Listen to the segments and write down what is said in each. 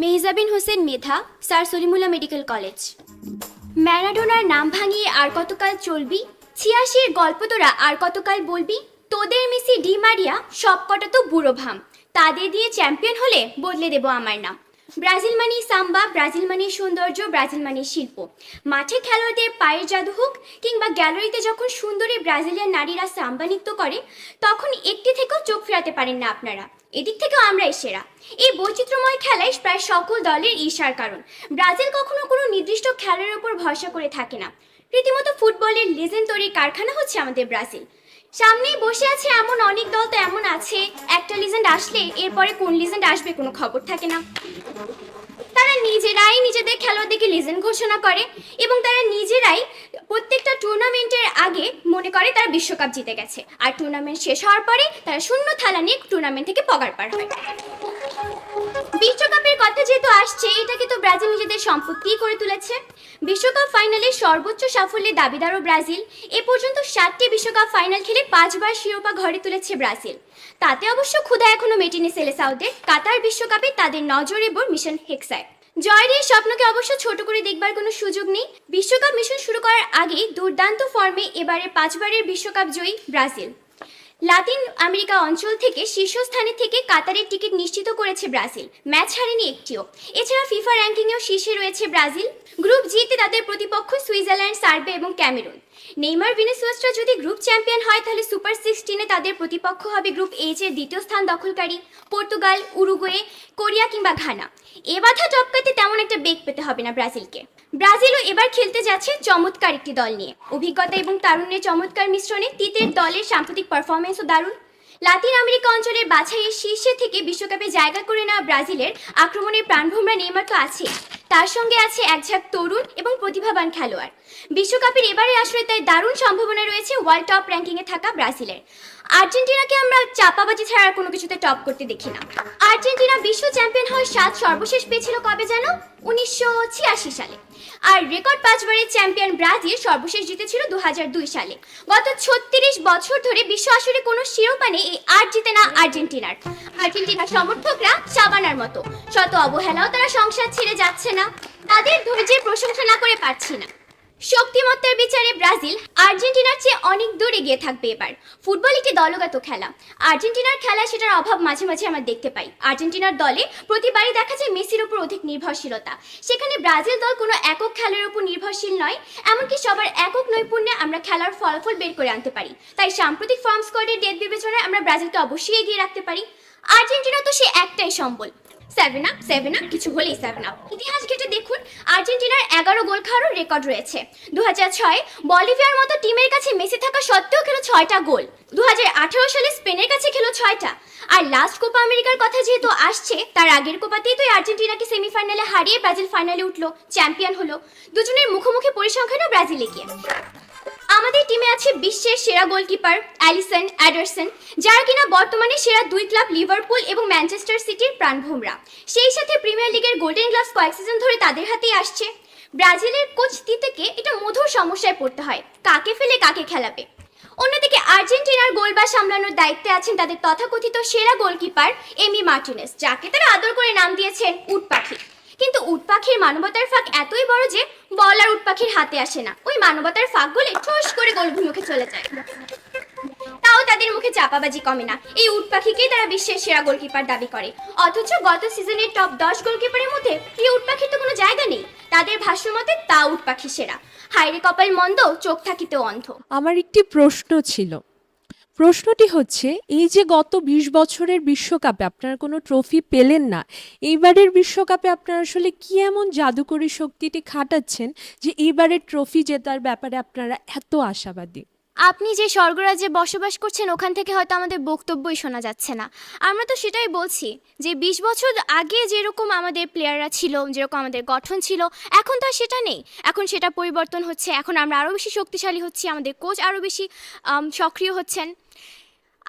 মেহজাবিন হোসেন মেধা, sir Salimullah medical college. ম্যারাডোনার নাম ভাঙিয়ে আর কতকাল চলবি, ৮৬-এর গল্প তোরা আর কতকাল বলবি, তোদের মেসি ডি মারিয়া সব কটা তো বুড়ো ভাম, তাদের দিয়ে চ্যাম্পিয়ন হলে বদলে দেব আমার নাম। ব্রাজিল মানে সাম্বা, ব্রাজিল মানে সৌন্দর্য, ব্রাজিল মানে শিল্প। মাঠে খেলোয়াড়দের পায়ের জাদু হোক কিংবা গ্যালারিতে যখন সুন্দরী ব্রাজিলিয়ান নারীরা সাম্বা নৃত্য করে, তখন একটি থেকেও চোখ ফেরাতে পারেন না আপনারা। এদিক থেকেও আমরাই সেরা। এই বৈচিত্র্যময় খেলায় প্রায় সকল দলের ঈর্ষার কারণ। ব্রাজিল কখনো কোনো নির্দিষ্ট খেলার উপর ভরসা করে থাকে না, রীতিমতো ফুটবলের লেজেন্ড তৈরির কারখানা হচ্ছে আমাদের ব্রাজিল। সামনেই বসে আছে এমন অনেক দল, তো এমন আছে একটা লিজেন্ড আসলে এরপরে কোন লিজেন্ড আসবে কোনো খবর থাকে না। তারা নিজেরাই নিজেদের খেলোয়াড়দেরকে লিজেন্ড ঘোষণা করে এবং তারা নিজেরাই প্রত্যেকটা টুর্নামেন্টের আগে মনে করে তারা বিশ্বকাপ জিতে গেছে, আর টুর্নামেন্ট শেষ হওয়ার পরে তারা শূন্য থালা নিয়ে টুর্নামেন্ট থেকে পগার পার হয়। বিশ্বকাপের কথা যেহেতু আসছে, এটাকে তো ব্রাজিল নিজেদের সম্পত্তিই করে তুলেছে। বিশ্বকাপ ফাইনালে সর্বোচ্চ সাফল্যের দাবিদারও ব্রাজিল। এ পর্যন্ত 7টি বিশ্বকাপ ফাইনাল খেলে 5বার শিরোপা ঘরে তুলেছে ব্রাজিল। তাতে অবশ্য ক্ষুধা এখনো মেটেনি সেলেসাওদের। কাতার বিশ্বকাপে তাদের নজর এবার মিশন হেক্সায়। জয়ের এই স্বপ্নকে অবশ্য ছোট করে দেখবার কোনো সুযোগ নেই। বিশ্বকাপ মিশন শুরু করার আগেই দুর্দান্ত ফর্মে এবারে 5বারের বিশ্বকাপ জয়ী ব্রাজিল। লাতিন আমেরিকা অঞ্চল থেকে শীর্ষস্থানে থেকে কাতারের টিকিট নিশ্চিত করেছে ব্রাজিল, ম্যাচ হারেনি একটিও। এছাড়া ফিফা র্যাঙ্কিংয়েও শীর্ষে রয়েছে ব্রাজিল। গ্রুপ জিতে তাদের প্রতিপক্ষ সুইজারল্যান্ড, সার্বিয়া এবং ক্যামেরুন। নেইমার ভিনিসিয়াসরা যদি গ্রুপ চ্যাম্পিয়ন হয়, তাহলে সুপার 16-এ তাদের প্রতিপক্ষ হবে গ্রুপ এইচ-এর দ্বিতীয় স্থান দখলকারী পর্তুগাল, উরুগুয়ে, কোরিয়া কিংবা ঘানা। এ বাধা টপকাতে তেমন একটা বেগ পেতে হবে না ব্রাজিলকে। ব্রাজিলও এবার খেলতে যাচ্ছে চমৎকার একটি দল নিয়ে। অভিজ্ঞতা এবং তারুণ্যের চমৎকার মিশ্রণে তিতের দলের সাম্প্রতিক পারফরমেন্সও দারুণ। লাতিন আমেরিকা অঞ্চলের বাছাইয়ের শীর্ষে থেকে বিশ্বকাপে জায়গা করে নেওয়া ব্রাজিলের আক্রমণের প্রাণভোমরা নেইমার তো আছে, তার সঙ্গে আছে একঝাঁক তরুণ এবং প্রতিভাবান খেলোয়াড়। বিশ্বকাপের এবারের আসরে তাই দারুণ সম্ভাবনা রয়েছে ওয়ার্ল্ড টপ র্যাঙ্কিংয়ে থাকা ব্রাজিলের। আর্জেন্টিনাকে আমরা চাপাবাজি ছাড়া আর কোনো কিছুতে টপ করতে দেখি না। আর্জেন্টিনা বিশ্ব চ্যাম্পিয়ন হওয়ার স্বাদ সর্বশেষ পেয়েছিল কবে জানো? 1986 সালে। আর রেকর্ড 5বারের চ্যাম্পিয়ন ব্রাজিল সর্বশেষ জিতেছিল 2002 সালে। গত 36 বছর ধরে বিশ্ব আসরে কোনো শিরোপা নেই এই আর জিতে না আর্জেন্টিনার। আর্জেন্টিনার সমর্থকরা চাবানার মতো, শত অবহেলাও তারা সংসার ছেড়ে যাচ্ছে না। তাদের ধৈর্যের প্রশংসা না করে পারছি না। শক্তিমত্তার বিচারে ব্রাজিল আর্জেন্টিনার চেয়ে অনেক দূর এগিয়ে থাকবে এবার। ফুটবল একটি দলগত খেলা। আর্জেন্টিনার খেলা সেটার অভাব মাঝে মাঝে আমরা দেখতে পাই। আর্জেন্টিনার দলে প্রতিবারই দেখা যায় মেসির উপর অধিক নির্ভরশীলতা। সেখানে ব্রাজিল দল কোনো একক খেলার উপর নির্ভরশীল নয়, এমনকি সবার একক নৈপুণ্যে আমরা খেলার ফলাফল বের করে আনতে পারি। তাই সাম্প্রতিক ফর্ম স্কোয়াডের ডেট বিবেচনায় আমরা ব্রাজিলকে অবশ্যই এগিয়ে রাখতে পারি। আর্জেন্টিনা তো সে একটাই সম্বল, 7 আপ, কিছু হলেই 7 আপ। ইতিহাস ঘেটে দেখুন, আর্জেন্টিনার 11 গোল খাওয়ারও রেকর্ড রয়েছে। 2006 বলিভিয়ার মতো টিমের কাছে মেসি থাকা সত্ত্বেও খেলো 6টা গোল। 2018 সালে স্পেনের কাছে খেলো 6টা। আর লাস্ট কোপা আমেরিকার কথা যেহেতু আসছে, তার আগের কোপাতেই তো আর্জেন্টিনাকে সেমিফাইনালে হারিয়ে ব্রাজিল ফাইনালে উঠলো, চ্যাম্পিয়ন হলো। দুজনের মুখোমুখি পরিসংখ্যানও ব্রাজিল এগিয়ে। আমাদের টিমে আছে বিশ্বের সেরা গোলকিপার অ্যালিসন, অ্যাডারসন, যারা কিনা বর্তমানে সেরা 2 ক্লাব লিভারপুল এবং ম্যানচেস্টার সিটির প্রাণভোমরা। সেই সাথে প্রিমিয়ার লিগের গোল্ডেন গ্লাভস কয়েক সিজন ধরে তাদের হাতেই আসছে। ব্রাজিলের কোচ তিতেকে এটা মধুর সমস্যায় পড়তে হয়, কাকে ফেলে কাকে খেলাবে। অন্যদিকে আর্জেন্টিনার গোলবার সামলানোর দায়িত্বে আছেন তাদের তথাকথিত সেরা গোলকিপার এমি মার্টিনেস, যাকে তারা আদর করে নাম দিয়েছেন উট পাখি। কিন্তু উট পাখির মানবতার ফাঁক এতই বড় যে বল আর উট পাখির হাতে আসে না, ওই মানবতার ফাঁক গুলো ঠোস করে গোলভিমুখে চলে যায়। তাও তাদের মুখে চাপাবাজি কমে না, এই উট পাখিকেই তারা বিশ্বের সেরা গোলকিপার দাবি করে। অথচ গত সিজনের টপ 10 গোলকিপারের মধ্যে এই উট পাখির তো কোনো জায়গা নেই। তাদের ভাষ্য মতে তা উট পাখি সেরা। হায়রে কপাল মন্দ, চোখ থাকিতে অন্ধ। আমার একটি প্রশ্ন ছিল। প্রশ্নটি হচ্ছে, এই যে গত 20 বছরের বিশ্বকাপে আপনারা কোনো ট্রফি পেলেন না, এইবারের বিশ্বকাপে আপনারা আসলে কি এমন জাদুকরী শক্তিটি খাটাচ্ছেন যে এইবারের ট্রফি জেতার ব্যাপারে আপনারা এত আশাবাদী? আপনি যে স্বর্গরাজ্যে বসবাস করছেন ওখান থেকে হয়তো আমাদের বক্তব্যই শোনা যাচ্ছে না। আমরা তো সেটাই বলছি যে 20 বছর আগে যেরকম আমাদের প্লেয়াররা ছিল, যেরকম আমাদের গঠন ছিল, এখন তো আর সেটা নেই। এখন সেটা পরিবর্তন হচ্ছে, এখন আমরা আরও বেশি শক্তিশালী হচ্ছি, আমাদের কোচ আরও বেশি সক্রিয় হচ্ছেন।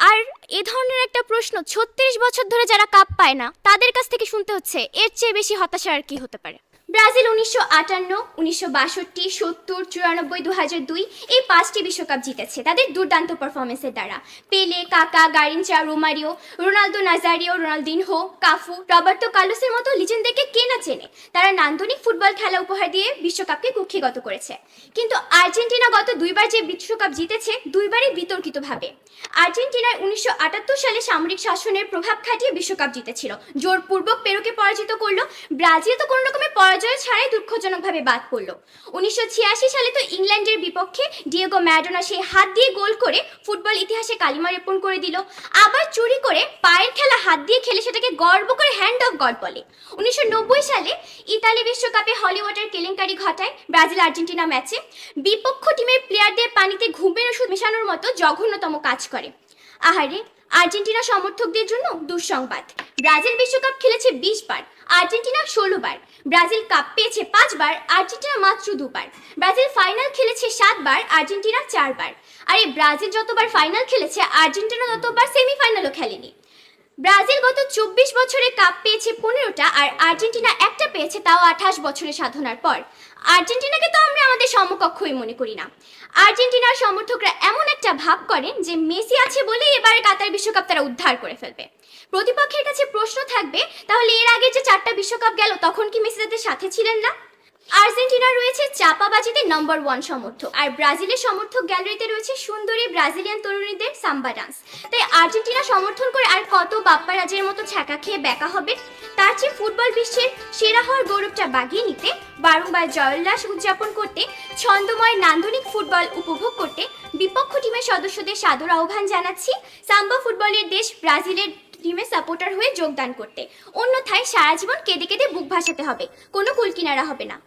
আর এ ধরনের একটা প্রশ্ন 36 বছর ধরে যারা কাপ পায় না তাদের কাছ থেকে শুনতে হচ্ছে, এর চেয়ে বেশি হতাশা আর কি হতে পারে? ব্রাজিল 1958, 1962, 70, 94, 2002 এই 5টি বিশ্বকাপ জিতেছে তাদের দুর্দান্ত পারফরমেন্সের দ্বারা। Pele, Kaka, Garrincha, Romario, Ronaldo Nazario, Ronaldinho, Cafu, Roberto কার্লোসের মতো লিজেন্ডদেরকে কে না চেনে। তারা নান্দনিক ফুটবল খেলা উপহার দিয়ে বিশ্বকাপকে কুক্ষিগত করেছে। কিন্তু আর্জেন্টিনা গত দুইবার যে বিশ্বকাপ জিতেছে দুইবারই বিতর্কিতভাবে। আর্জেন্টিনার 1978 সালে সামরিক শাসনের প্রভাব খাটিয়ে বিশ্বকাপ জিতেছিল, জোরপূর্বক পেরুকে পরাজিত করলো। ব্রাজিল তো কোনো রকমের পরাজয় ছাড়াই দুঃখজনকভাবে বাদ পড়লো। 1986 সালে তো ইংল্যান্ডের বিপক্ষে ডিয়েগো ম্যারাডোনা সেই হাত দিয়ে গোল করে ফুটবল ইতিহাসে কালিমা লেপন করে দিল। আবার চুরি করে পায়ের খেলা হাত দিয়ে খেলে সেটাকে গর্ব করে হ্যান্ড অফ গড বলে। 1990 সালে ইতালি বিশ্বকাপে হলি ওয়াটার কেলেঙ্কারি ঘটায় ব্রাজিল আর্জেন্টিনা ম্যাচে। বিপক্ষ টিমের প্লেয়ারদের পানিতে ঘুমের ওষুধ মেশানোর মতো জঘন্যতম কাজ করে। আহারে, আর্জেন্টিনা সমর্থকদের জন্য দুঃসংবাদ। ব্রাজিল বিশ্বকাপ খেলেছে 20 বার, আর্জেন্টিনা 16 বার। ব্রাজিল কাপ পেয়েছে 5 বার, আর্জেন্টিনা মাত্র 2 বার। ব্রাজিল ফাইনাল খেলেছে 7 বার, আর্জেন্টিনা 4 বার। আর এই ব্রাজিল যতবার ফাইনাল খেলেছে আর্জেন্টিনা ততবার সেমিফাইনালও খেলেনি। ব্রাজিল গত 24 বছরে কাপ পেয়েছে 15টা, আর আর্জেন্টিনা একটা পেয়েছে, তাও 28 বছরের সাধনার পর। আর্জেন্টিনাকে তো আমরা আমাদের সমকক্ষই মনে করি না। আর্জেন্টিনার সমর্থকরা এমন একটা ভাব করেন যে মেসি আছে বলেই এবারে কাতার বিশ্বকাপ তারা উদ্ধার করে ফেলবে। প্রতিপক্ষের কাছে প্রশ্ন থাকবে, তাহলে এর আগে যে 4টা বিশ্বকাপ গেল তখন কি মেসি তাদের সাথে ছিলেন না? আর্জেন্টিনা রয়েছে চাপাবাজিতে নম্বর 1 সমর্থক, আর ব্রাজিলের সমর্থক গ্যালারিতে রয়েছে সুন্দরী ব্রাজিলিয়ান তরুণীদের সাম্বা ডান্স। তাই আর্জেন্টিনা সমর্থন করে আর কত বাপ্পারাজের মতো ছ্যাঁকা খেয়ে বেকা হবে? তার চেয়ে ফুটবল বিশ্বের সেরা হওয়ার গৌরবটা বাগিয়ে নিতে, বারংবার জয়োল্লাস উদযাপন করতে, ছন্দময় নান্দনিক ফুটবল উপভোগ করতে বিপক্ষ টিমের সদস্যদের সাদর আহ্বান জানাচ্ছি সাম্বা ফুটবলের দেশ ব্রাজিলের টিমের সাপোর্টার হয়ে যোগদান করতে। অন্যথায় সারা জীবন কেঁদে কেঁদে বুক ভাসাতে হবে, কোনো কুলকিনারা হবে না।